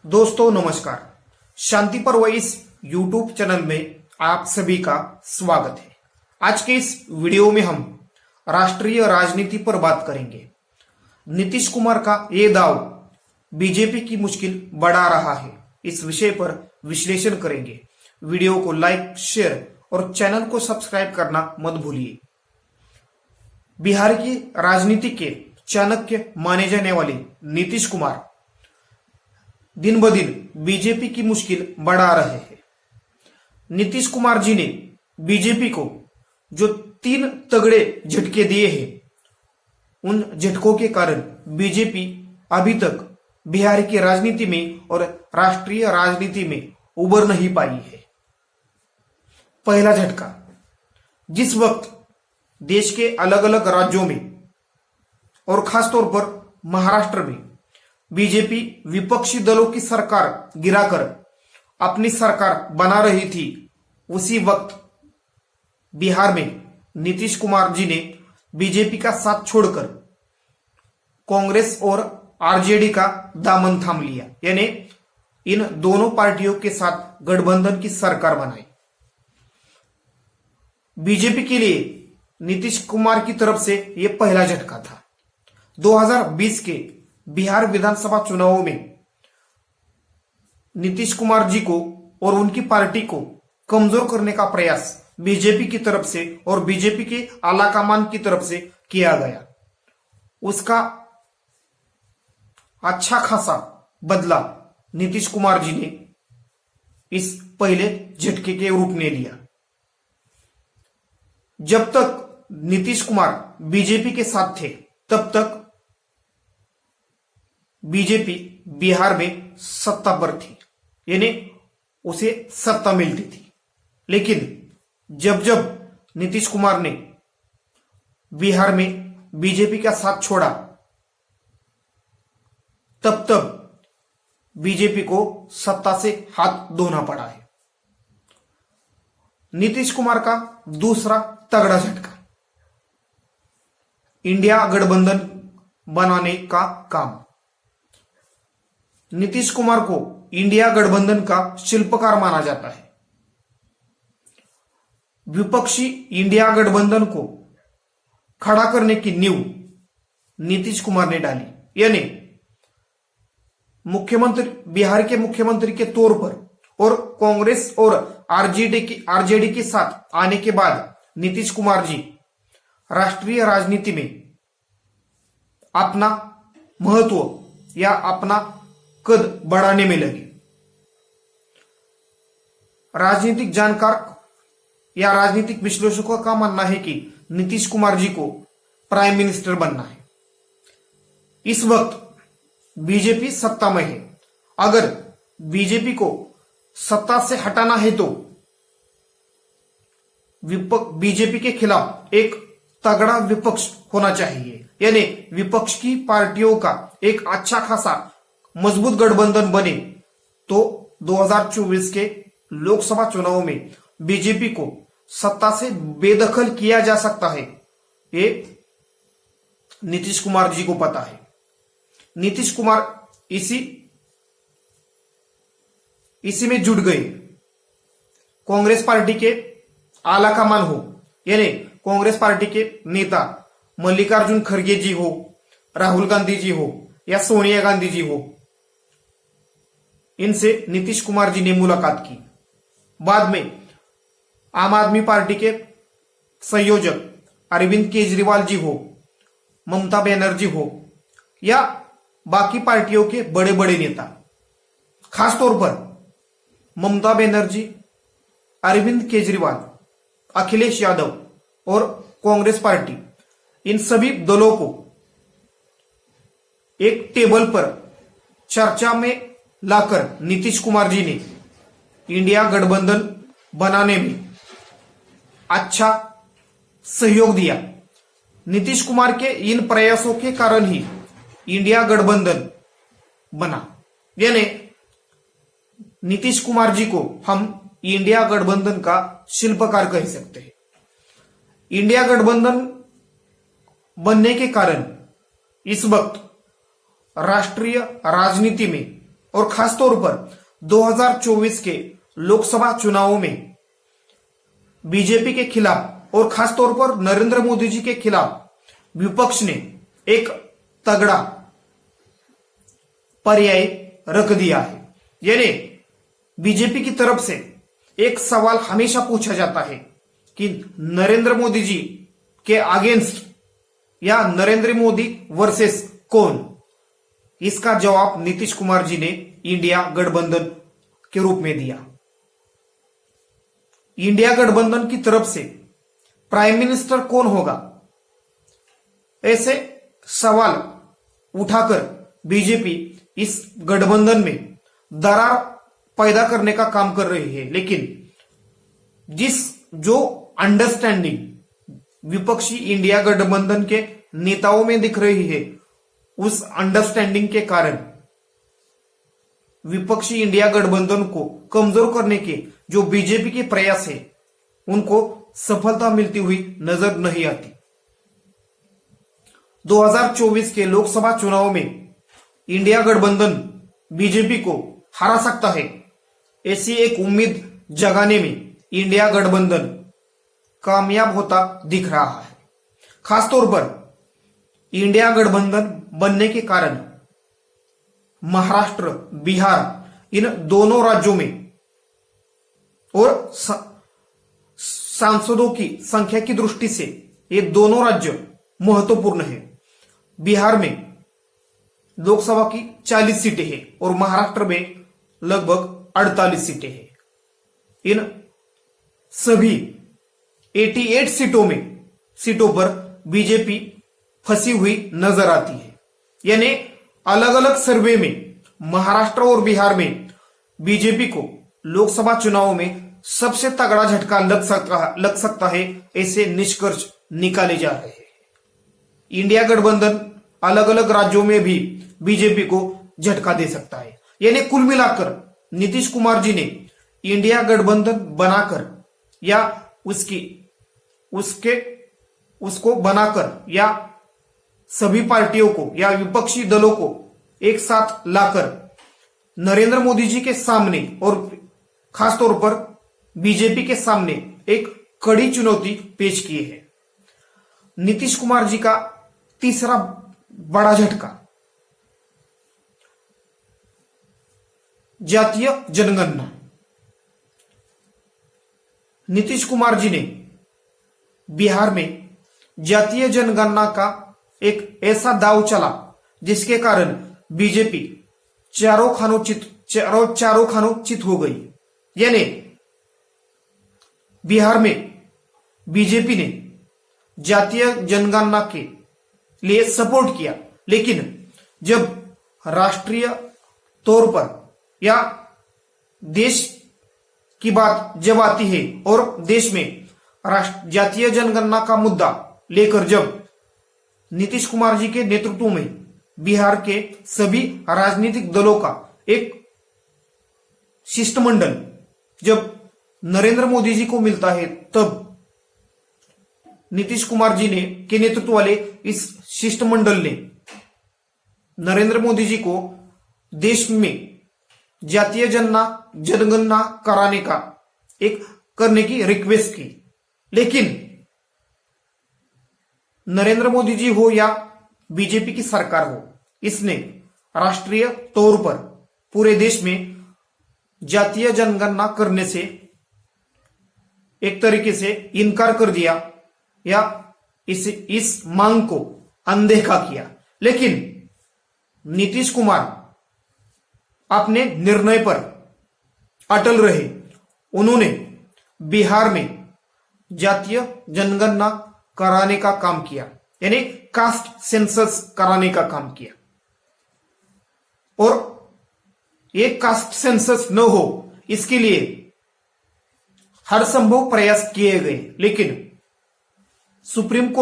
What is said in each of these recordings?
दोस्तों नमस्कार। शांति पर्व इस यूट्यूब चैनल में आप सभी का स्वागत है। आज के इस वीडियो में हम राष्ट्रीय राजनीति पर बात करेंगे। नीतीश कुमार का ये दाव बीजेपी की मुश्किल बढ़ा रहा है, इस विषय पर विश्लेषण करेंगे। वीडियो को लाइक, शेयर और चैनल को सब्सक्राइब करना मत भूलिए। बिहार की राजनीति के चाणक्य माने जाने वाले नीतीश कुमार दिन ब दिन बीजेपी की मुश्किल बढ़ा रहे हैं। नीतीश कुमार जी ने बीजेपी को जो 3 तगड़े झटके दिए हैं, उन झटकों के कारण बीजेपी अभी तक बिहार की राजनीति में और राष्ट्रीय राजनीति में उबर नहीं पाई है। पहला झटका, जिस वक्त देश के अलग अलग राज्यों में और खासतौर पर महाराष्ट्र में बीजेपी विपक्षी दलों की सरकार गिराकर अपनी सरकार बना रही थी, उसी वक्त बिहार में नीतीश कुमार जी ने बीजेपी का साथ छोड़कर कांग्रेस और आरजेडी का दामन थाम लिया, यानी इन दोनों पार्टियों के साथ गठबंधन की सरकार बनाई। बीजेपी के लिए नीतीश कुमार की तरफ से यह पहला झटका था। 2020 के बिहार विधानसभा चुनावों में नीतीश कुमार जी को और उनकी पार्टी को कमजोर करने का प्रयास बीजेपी की तरफ से और बीजेपी के आलाकमान की तरफ से किया गया। उसका अच्छा खासा बदला नीतीश कुमार जी ने इस पहले झटके के रूप में लिया। जब तक नीतीश कुमार बीजेपी के साथ थे, तब तक बीजेपी बिहार में सत्ता पर थी, यानी उसे सत्ता मिलती थी। लेकिन जब जब नीतीश कुमार ने बिहार में बीजेपी का साथ छोड़ा, तब तब बीजेपी को सत्ता से हाथ धोना पड़ा है। नीतीश कुमार का दूसरा तगड़ा झटका, इंडिया गठबंधन बनाने का काम। नीतीश कुमार को इंडिया गठबंधन का शिल्पकार माना जाता है। विपक्षी इंडिया गठबंधन को खड़ा करने की नींव नीतीश कुमार ने डाली, यानी मुख्यमंत्री, बिहार के मुख्यमंत्री के तौर पर और कांग्रेस और आरजेडी के साथ आने के बाद नीतीश कुमार जी राष्ट्रीय राजनीति में अपना महत्व या अपना कद बढ़ाने में लगे। राजनीतिक जानकार या राजनीतिक विश्लेषकों का मानना है कि नीतीश कुमार जी को प्राइम मिनिस्टर बनना है। इस वक्त बीजेपी सत्ता में है। अगर बीजेपी को सत्ता से हटाना है तो बीजेपी के खिलाफ एक तगड़ा विपक्ष होना चाहिए, यानी विपक्ष की पार्टियों का एक अच्छा खासा मजबूत गठबंधन बने तो 2024 के लोकसभा चुनाव में बीजेपी को सत्ता से बेदखल किया जा सकता है। ये नीतीश कुमार जी को पता है। नीतीश कुमार इसी में जुट गए। कांग्रेस पार्टी के आलाकमान हो, यानी कांग्रेस पार्टी के नेता मल्लिकार्जुन खड़गे जी हो, राहुल गांधी जी हो या सोनिया गांधी जी हो, इनसे नीतीश कुमार जी ने मुलाकात की। बाद में आम आदमी पार्टी के संयोजक अरविंद केजरीवाल जी हो, ममता बनर्जी हो या बाकी पार्टियों के बड़े बड़े नेता, खासतौर पर ममता बनर्जी, अरविंद केजरीवाल, अखिलेश यादव और कांग्रेस पार्टी, इन सभी दलों को एक टेबल पर चर्चा में लाकर नीतीश कुमार जी ने इंडिया गठबंधन बनाने में अच्छा सहयोग दिया। नीतीश कुमार के इन प्रयासों के कारण ही इंडिया गठबंधन बना, यानी नीतीश कुमार जी को हम इंडिया गठबंधन का शिल्पकार कह सकते हैं। इंडिया गठबंधन बनने के कारण इस वक्त राष्ट्रीय राजनीति में और खासतौर पर 2024 के लोकसभा चुनावों में बीजेपी के खिलाफ और खासतौर पर नरेंद्र मोदी जी के खिलाफ विपक्ष ने एक तगड़ा पर्याय रख दिया है। यानी बीजेपी की तरफ से एक सवाल हमेशा पूछा जाता है कि नरेंद्र मोदी जी के अगेंस्ट या नरेंद्र मोदी वर्सेस कौन। इसका जवाब नीतीश कुमार जी ने इंडिया गठबंधन के रूप में दिया। इंडिया गठबंधन की तरफ से प्राइम मिनिस्टर कौन होगा, ऐसे सवाल उठाकर बीजेपी इस गठबंधन में दरार पैदा करने का काम कर रही है। लेकिन जो अंडरस्टैंडिंग विपक्षी इंडिया गठबंधन के नेताओं में दिख रही है, उस अंडरस्टैंडिंग के कारण विपक्षी इंडिया गठबंधन को कमजोर करने के जो बीजेपी के प्रयास है, उनको सफलता मिलती हुई नजर नहीं आती। 2024 के लोकसभा चुनाव में इंडिया गठबंधन बीजेपी को हरा सकता है, ऐसी एक उम्मीद जगाने में इंडिया गठबंधन कामयाब होता दिख रहा है। खासतौर पर इंडिया गठबंधन बनने के कारण महाराष्ट्र, बिहार इन दोनों राज्यों में और सांसदों की संख्या की दृष्टि से ये दोनों राज्य महत्वपूर्ण है। बिहार में लोकसभा की 40 सीटें हैं और महाराष्ट्र में लगभग 48 सीटें हैं। इन सभी 88 सीटों पर बीजेपी फंसी हुई नजर आती है। यानी अलग अलग सर्वे में महाराष्ट्र और बिहार में बीजेपी को लोकसभा चुनाव में सबसे तगड़ा झटका लग सकता है, ऐसे निष्कर्ष निकाले जा रहे हैं। इंडिया गठबंधन अलग अलग राज्यों में भी बीजेपी को झटका दे सकता है। यानी कुल मिलाकर नीतीश कुमार जी ने इंडिया गठबंधन बनाकर या उसको बनाकर या सभी पार्टियों को या विपक्षी दलों को एक साथ लाकर नरेंद्र मोदी जी के सामने और खासतौर पर बीजेपी के सामने एक कड़ी चुनौती पेश की है। नीतीश कुमार जी का तीसरा बड़ा झटका जातीय जनगणना। नीतीश कुमार जी ने बिहार में जातीय जनगणना का एक ऐसा दाव चला जिसके कारण बीजेपी चारों खानों चित हो गई। यानी बिहार में बीजेपी ने जातीय जनगणना के लिए सपोर्ट किया, लेकिन जब राष्ट्रीय तौर पर या देश की बात जब आती है और देश में जातीय जनगणना का मुद्दा लेकर जब नीतीश कुमार जी के नेतृत्व में बिहार के सभी राजनीतिक दलों का एक शिष्टमंडल जब नरेंद्र मोदी जी को मिलता है, तब नीतीश कुमार जी ने के नेतृत्व वाले इस शिष्टमंडल ने नरेंद्र मोदी जी को देश में जातीय जनगणना कराने का करने की रिक्वेस्ट की। लेकिन नरेंद्र मोदी जी हो या बीजेपी की सरकार हो, इसने राष्ट्रीय तौर पर पूरे देश में जातीय जनगणना करने से एक तरीके से इनकार कर दिया या इस मांग को अनदेखा किया। लेकिन नीतीश कुमार अपने निर्णय पर अटल रहे। उन्होंने बिहार में जातीय जनगणना कराने का काम किया, यानी कास्ट सेंसस कराने का काम किया। और ये कास्ट सेंसस न हो इसके लिए हर संभव प्रयास किए गए, लेकिन सुप्रीम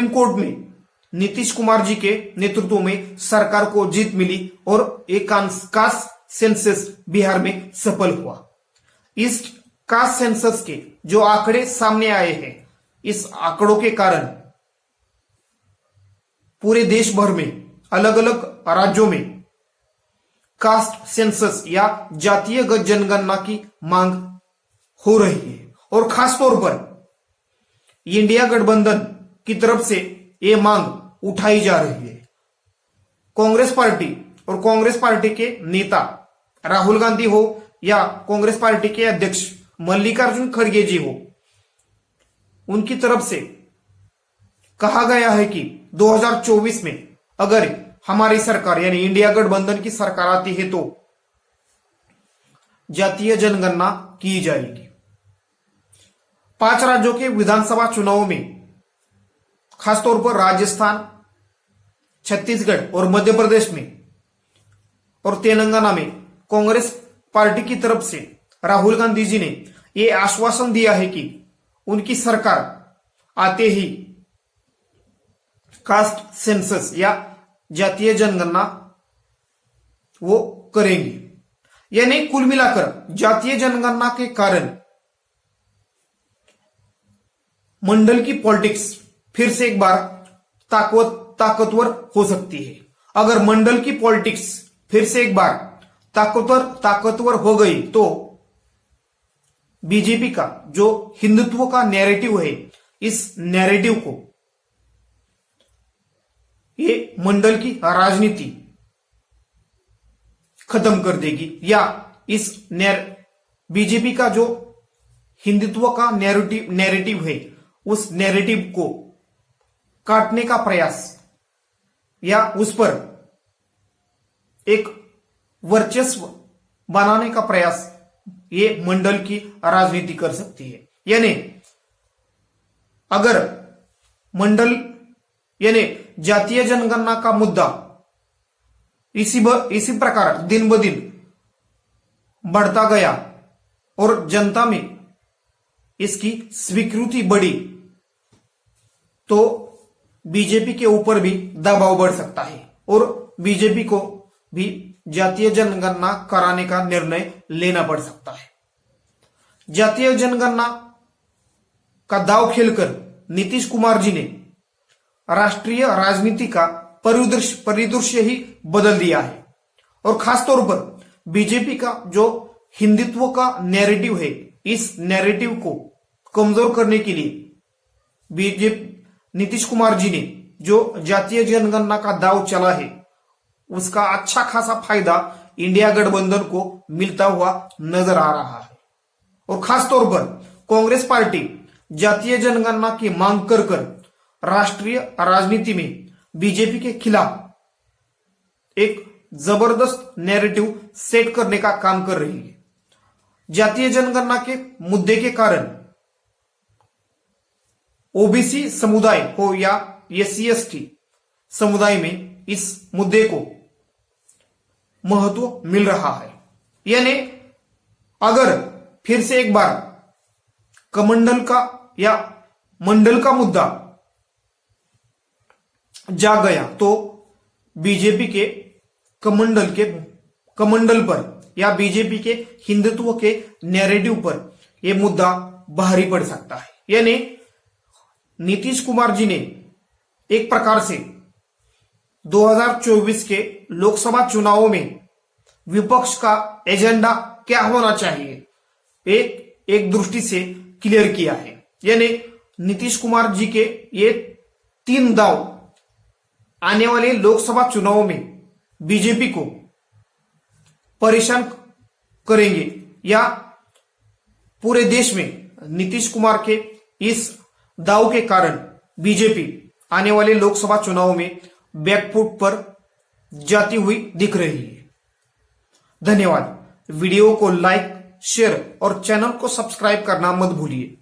कोर्ट में नीतीश कुमार जी के नेतृत्व में सरकार को जीत मिली और एक कास्ट सेंसस बिहार में सफल हुआ। इस कास्ट सेंसस के जो आंकड़े सामने आए हैं, इस आंकड़ों के कारण पूरे देश भर में अलग अलग राज्यों में कास्ट सेंसस या जातीय जनगणना की मांग हो रही है और खासतौर पर इंडिया गठबंधन की तरफ से ये मांग उठाई जा रही है। कांग्रेस पार्टी और कांग्रेस पार्टी के नेता राहुल गांधी हो या कांग्रेस पार्टी के अध्यक्ष मल्लिकार्जुन खड़गे जी हो, उनकी तरफ से कहा गया है कि 2024 में अगर हमारी सरकार यानी इंडिया गठबंधन की सरकार आती है तो जातीय जनगणना की जाएगी। 5 राज्यों के विधानसभा चुनावों में खासतौर पर राजस्थान, छत्तीसगढ़ और मध्य प्रदेश में और तेलंगाना में कांग्रेस पार्टी की तरफ से राहुल गांधी जी ने यह आश्वासन दिया है कि उनकी सरकार आते ही कास्ट सेंसस या जातीय जनगणना वो करेंगे। यानी कुल मिलाकर जातीय जनगणना के कारण मंडल की पॉलिटिक्स फिर से एक बार ताकतवर हो सकती है। अगर मंडल की पॉलिटिक्स फिर से एक बार ताकतवर हो गई तो बीजेपी का जो हिंदुत्व का नैरेटिव है, इस नैरेटिव को ये मंडल की राजनीति खत्म कर देगी या इस बीजेपी का जो हिंदुत्व का नैरेटिव है, उस नैरेटिव को काटने का प्रयास या उस पर एक वर्चस्व बनाने का प्रयास ये मंडल की राजनीति कर सकती है। यानी अगर मंडल यानी जातीय जनगणना का मुद्दा इसी प्रकार दिन ब दिन बढ़ता गया और जनता में इसकी स्वीकृति बढ़ी तो बीजेपी के ऊपर भी दबाव बढ़ सकता है और बीजेपी को भी जातीय जनगणना कराने का निर्णय लेना पड़ सकता है। जातीय जनगणना का दांव खेलकर नीतीश कुमार जी ने राष्ट्रीय राजनीति का परिदृश्य ही बदल दिया है और खासतौर पर बीजेपी का जो हिंदुत्व का नैरेटिव है, इस नैरेटिव को कमजोर करने के लिए नीतीश कुमार जी ने जो जातीय जनगणना का दांव चला है, उसका अच्छा खासा फायदा इंडिया गठबंधन को मिलता हुआ नजर आ रहा है। और खासतौर पर कांग्रेस पार्टी जातीय जनगणना की मांग कर राष्ट्रीय राजनीति में बीजेपी के खिलाफ एक जबरदस्त नैरेटिव सेट करने का काम कर रही है। जातीय जनगणना के मुद्दे के कारण ओबीसी समुदाय हो या SC/ST समुदाय में इस मुद्दे को महत्व मिल रहा है। यानी अगर फिर से एक बार कमंडल का या मंडल का मुद्दा जाग गया तो बीजेपी के कमंडल पर या बीजेपी के हिंदुत्व के नैरेटिव पर यह मुद्दा भारी पड़ सकता है। यानी नीतीश कुमार जी ने एक प्रकार से 2024 के लोकसभा चुनावों में विपक्ष का एजेंडा क्या होना चाहिए एक दृष्टि से क्लियर किया है। यानी नीतीश कुमार जी के ये 3 दांव आने वाले लोकसभा चुनावों में बीजेपी को परेशान करेंगे या पूरे देश में नीतीश कुमार के इस दांव के कारण बीजेपी आने वाले लोकसभा चुनावों में बैकफुट पर जाती हुई दिख रही है। धन्यवाद। वीडियो को लाइक, शेयर और चैनल को सब्सक्राइब करना मत भूलिए।